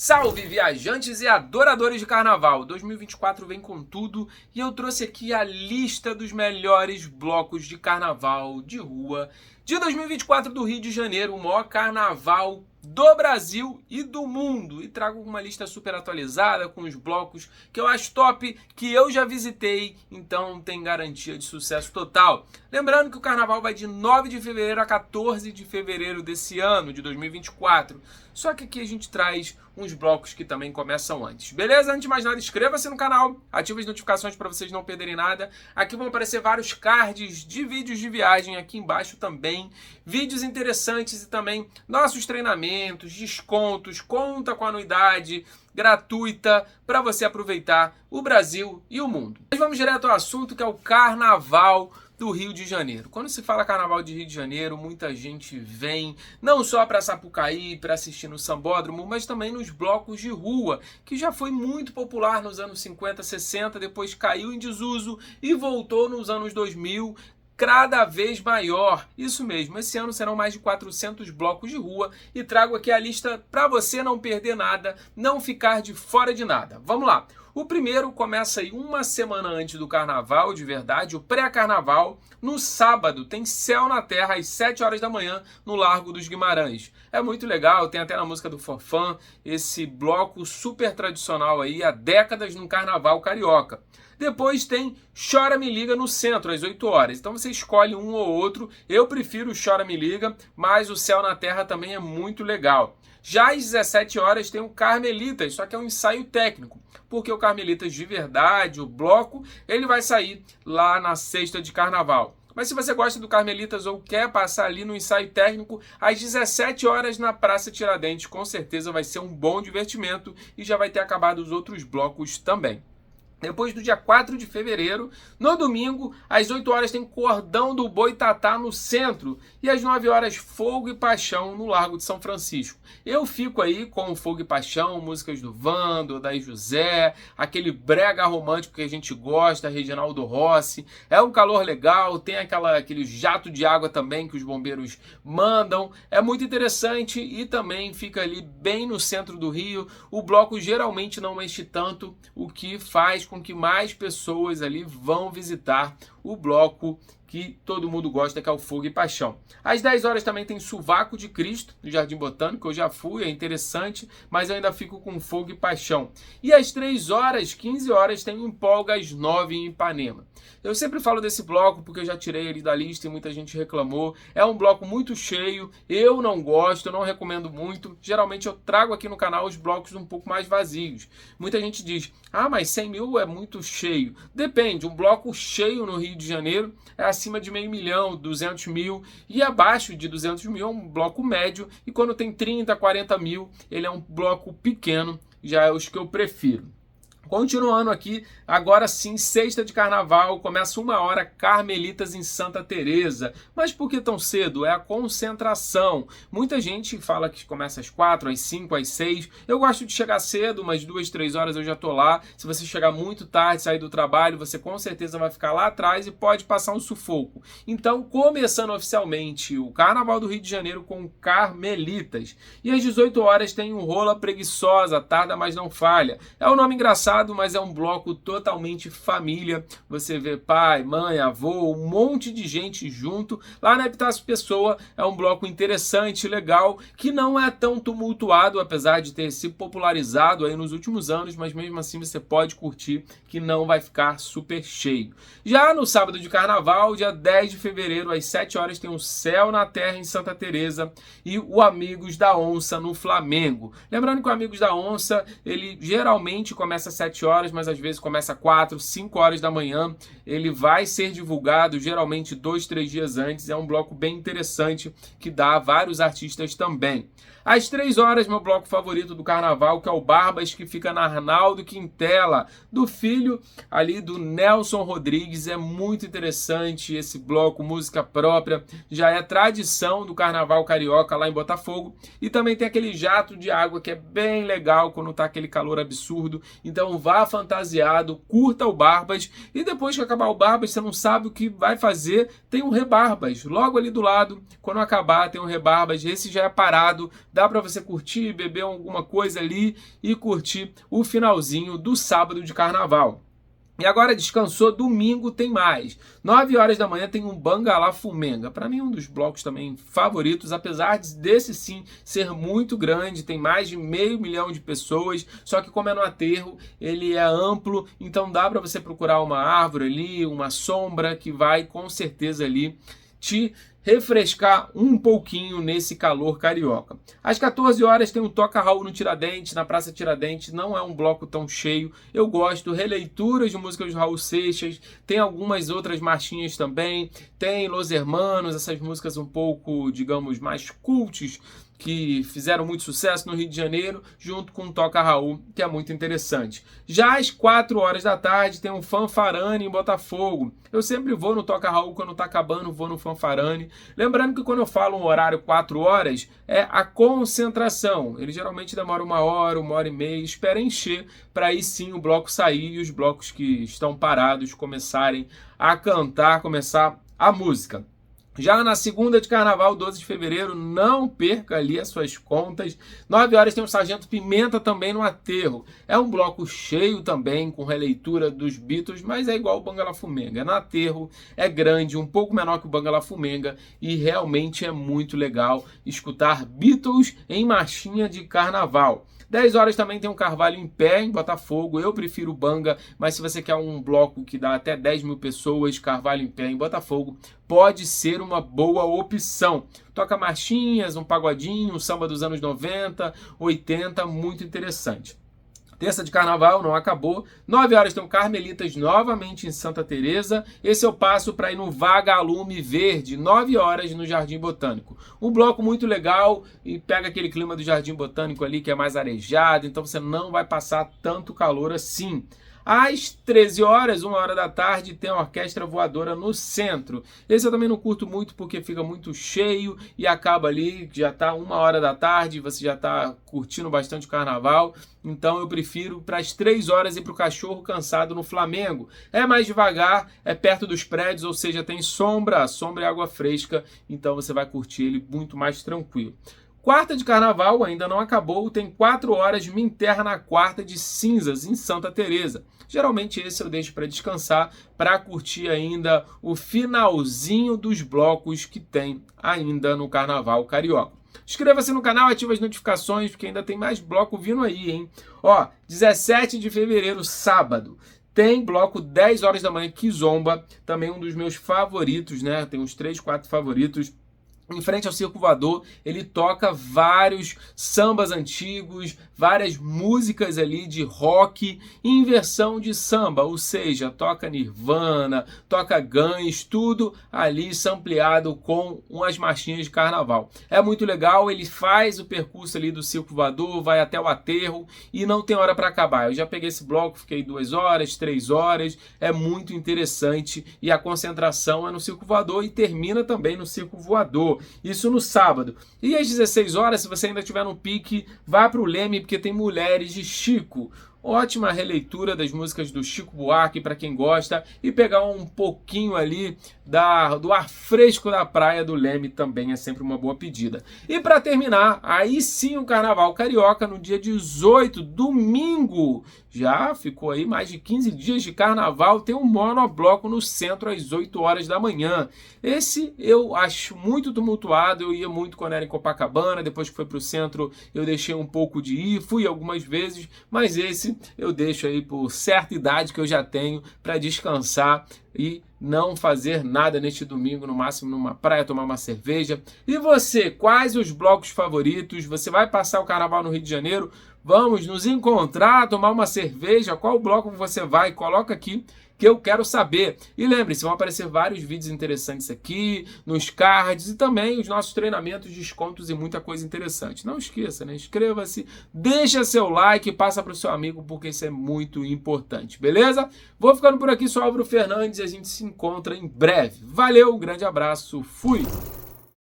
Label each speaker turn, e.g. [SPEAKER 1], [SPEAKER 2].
[SPEAKER 1] Salve, viajantes e adoradores de carnaval! 2024 vem com tudo e eu trouxe aqui a lista dos melhores blocos de carnaval de rua de 2024 do Rio de Janeiro, o maior carnaval do Brasil e do mundo. E trago uma lista super atualizada com os blocos que eu acho top, que eu já visitei, então tem garantia de sucesso total. Lembrando que o carnaval vai de 9 de fevereiro a 14 de fevereiro desse ano, de 2024. Só que aqui a gente traz uns blocos que também começam antes. Beleza? Antes de mais nada, inscreva-se no canal, ative as notificações para vocês não perderem nada. Aqui vão aparecer vários cards de vídeos de viagem aqui embaixo também. Vídeos interessantes e também nossos treinamentos, descontos, conta com anuidade gratuita para você aproveitar o Brasil e o mundo. Mas vamos direto ao assunto, que é o Carnaval do Rio de Janeiro. Quando se fala Carnaval de Rio de Janeiro, muita gente vem não só para Sapucaí, para assistir no Sambódromo, mas também nos blocos de rua, que já foi muito popular nos anos 50, 60, depois caiu em desuso e voltou nos anos 2000, cada vez maior. Isso mesmo, esse ano serão mais de 400 blocos de rua e trago aqui a lista para você não perder nada, não ficar de fora de nada. Vamos lá! O primeiro começa aí uma semana antes do carnaval, de verdade, o pré-carnaval. No sábado tem Céu na Terra às 7 horas da manhã no Largo dos Guimarães. É muito legal, tem até na música do Forfã, esse bloco super tradicional aí há décadas no carnaval carioca. Depois tem Chora Me Liga no centro, às 8 horas. Então você escolhe um ou outro. Eu prefiro o Chora Me Liga, mas o Céu na Terra também é muito legal. Já às 17 horas tem o Carmelitas, só que é um ensaio técnico, porque o Carmelitas de verdade, o bloco, ele vai sair lá na sexta de carnaval. Mas se você gosta do Carmelitas ou quer passar ali no ensaio técnico, às 17 horas na Praça Tiradentes, com certeza vai ser um bom divertimento e já vai ter acabado os outros blocos também. Depois do dia 4 de fevereiro, no domingo, às 8 horas tem Cordão do Boitatá no centro e às 9 horas Fogo e Paixão no Largo de São Francisco. Eu fico aí com o Fogo e Paixão, músicas do Vando, Odaí José, aquele brega romântico que a gente gosta, Reginaldo Rossi. É um calor legal, tem aquele jato de água também que os bombeiros mandam. É muito interessante e também fica ali bem no centro do Rio. O bloco geralmente não mexe tanto, o que faz com que mais pessoas ali vão visitar o bloco que todo mundo gosta, que é o Fogo e Paixão. Às 10 horas também tem Sovaco de Cristo, no Jardim Botânico, eu já fui, é interessante, mas eu ainda fico com Fogo e Paixão. E às 3 horas, 15 horas, tem Empolga às 9 em Ipanema. Eu sempre falo desse bloco porque eu já tirei ele da lista e muita gente reclamou. É um bloco muito cheio, eu não gosto, eu não recomendo muito. Geralmente eu trago aqui no canal os blocos um pouco mais vazios. Muita gente diz, mas 100 mil é muito cheio. Depende, um bloco cheio no Rio de Janeiro é acima de 500 mil, 200 mil, e abaixo de 200 mil é um bloco médio, e quando tem 30, 40 mil, ele é um bloco pequeno, já é os que eu prefiro. Continuando aqui, agora sim, sexta de carnaval, começa 1 hora, Carmelitas em Santa Teresa. Mas por que tão cedo? É a concentração. Muita gente fala que começa às 4, às 5, às 6. Eu gosto de chegar cedo, umas 2, 3 horas eu já tô lá. Se você chegar muito tarde, sair do trabalho, você com certeza vai ficar lá atrás e pode passar um sufoco. Então, começando oficialmente o Carnaval do Rio de Janeiro com Carmelitas. E às 18 horas tem o Rola Preguiçosa, Tarda Mas Não Falha. É um nome engraçado, mas é um bloco totalmente família. Você vê pai, mãe, avô, um monte de gente junto. Lá na Epitácio Pessoa é um bloco interessante, legal, que não é tão tumultuado, apesar de ter se popularizado aí nos últimos anos, mas mesmo assim você pode curtir, que não vai ficar super cheio. Já no sábado de carnaval, dia 10 de fevereiro, às 7 horas, tem o Céu na Terra em Santa Teresa e o Amigos da Onça no Flamengo. Lembrando que o Amigos da Onça, ele geralmente começa às 7 horas, mas às vezes começa 4, 5 horas da manhã. Ele vai ser divulgado geralmente 2, 3 dias antes. É um bloco bem interessante que dá a vários artistas também. Às 3 horas, meu bloco favorito do carnaval, que é o Barbas, que fica na Arnaldo Quintela, do filho ali do Nelson Rodrigues. É muito interessante esse bloco, música própria, já é tradição do carnaval carioca lá em Botafogo. E também tem aquele jato de água que é bem legal quando tá aquele calor absurdo. Então vá fantasiado, curta o Barbas e depois que acabar o Barbas, você não sabe o que vai fazer, tem um Rebarbas logo ali do lado. Quando acabar, tem um Rebarbas, esse já é parado dá para você curtir, beber alguma coisa ali e curtir o finalzinho do sábado de carnaval. E agora descansou, domingo tem mais. 9 horas da manhã tem um Bangalá Fumenga. Para mim um dos blocos também favoritos, apesar desse sim ser muito grande, tem mais de 500 mil de pessoas, só que como é no aterro, ele é amplo, então dá para você procurar uma árvore ali, uma sombra que vai com certeza ali te refrescar um pouquinho nesse calor carioca. Às 14 horas tem um Toca Raul no Tiradentes, na Praça Tiradentes, não é um bloco tão cheio, eu gosto, releituras de músicas do Raul Seixas, tem algumas outras marchinhas também, tem Los Hermanos, essas músicas um pouco, digamos, mais cults, que fizeram muito sucesso no Rio de Janeiro, junto com o Toca Raul, que é muito interessante. Já às 4 horas da tarde tem um Fanfarane em Botafogo. Eu sempre vou no Toca Raul, quando tá acabando, vou no Fanfarane. Lembrando que quando eu falo um horário 4 horas, é a concentração. Ele geralmente demora 1 hora, 1h30, espera encher, para aí sim o bloco sair e os blocos que estão parados começarem a cantar, começar a música. Já na segunda de carnaval, 12 de fevereiro, não perca ali as suas contas. 9 horas tem o Sargento Pimenta também no aterro. É um bloco cheio também, com releitura dos Beatles, mas é igual o Bangalá Fumenga. É no aterro, é grande, um pouco menor que o Bangalá Fumenga e realmente é muito legal escutar Beatles em marchinha de carnaval. 10 horas também tem um Carvalho em pé em Botafogo, eu prefiro o Banga, mas se você quer um bloco que dá até 10 mil pessoas, Carvalho em pé em Botafogo, pode ser uma boa opção. Toca marchinhas, um pagodinho, um samba dos anos 90, 80, muito interessante. Terça de carnaval não acabou. 9 horas tem o Carmelitas novamente em Santa Teresa. Esse eu passo para ir no Vagalume Verde, 9 horas no Jardim Botânico. Um bloco muito legal e pega aquele clima do Jardim Botânico ali que é mais arejado, então você não vai passar tanto calor assim. Às 13 horas, 1 hora da tarde, tem a Orquestra Voadora no centro. Esse eu também não curto muito porque fica muito cheio e acaba ali, já está 1 hora da tarde, você já está curtindo bastante o carnaval. Então eu prefiro para as 3 horas ir para o Cachorro Cansado no Flamengo. É mais devagar, é perto dos prédios, ou seja, tem sombra e água fresca, então você vai curtir ele muito mais tranquilo. Quarta de carnaval ainda não acabou, tem 4 horas Me Enterra na Quarta de Cinzas, em Santa Teresa. Geralmente esse eu deixo para descansar, para curtir ainda o finalzinho dos blocos que tem ainda no carnaval carioca. Inscreva-se no canal, ative as notificações, porque ainda tem mais bloco vindo aí, hein? Ó, 17 de fevereiro, sábado, tem bloco 10 horas da manhã, Kizomba, também um dos meus favoritos, né? Tem uns 3, 4 favoritos. Em frente ao Circo Voador, ele toca vários sambas antigos, várias músicas ali de rock em versão de samba, ou seja, toca Nirvana, toca Guns, tudo ali sampleado com umas marchinhas de carnaval. É muito legal, ele faz o percurso ali do Circo Voador, vai até o aterro e não tem hora para acabar. Eu já peguei esse bloco, fiquei 2 horas, 3 horas, é muito interessante e a concentração é no Circo Voador e termina também no Circo Voador. Isso no sábado. E às 16 horas, se você ainda estiver no pique, vá para o Leme, porque tem Mulheres de Chico. Ótima releitura das músicas do Chico Buarque para quem gosta e pegar um pouquinho ali do ar fresco da praia do Leme também é sempre uma boa pedida. E para terminar, aí sim o Carnaval Carioca no dia 18, domingo. Já ficou aí mais de 15 dias de carnaval, tem um monobloco no centro às 8 horas da manhã. Esse eu acho muito tumultuado, eu ia muito quando era em Copacabana, depois que foi para o centro eu deixei um pouco de ir, fui algumas vezes, mas esse eu deixo aí por certa idade que eu já tenho para descansar e não fazer nada neste domingo, no máximo numa praia, tomar uma cerveja. E você, quais os blocos favoritos? Você vai passar o carnaval no Rio de Janeiro? Vamos nos encontrar, tomar uma cerveja? Qual bloco você vai? Coloca aqui que eu quero saber. E lembre-se, vão aparecer vários vídeos interessantes aqui, nos cards e também os nossos treinamentos, descontos e muita coisa interessante. Não esqueça, né? Inscreva-se, deixa seu like, passa para o seu amigo, porque isso é muito importante, beleza? Vou ficando por aqui, sou Álvaro Fernandes e a gente se encontra em breve. Valeu, um grande abraço, fui!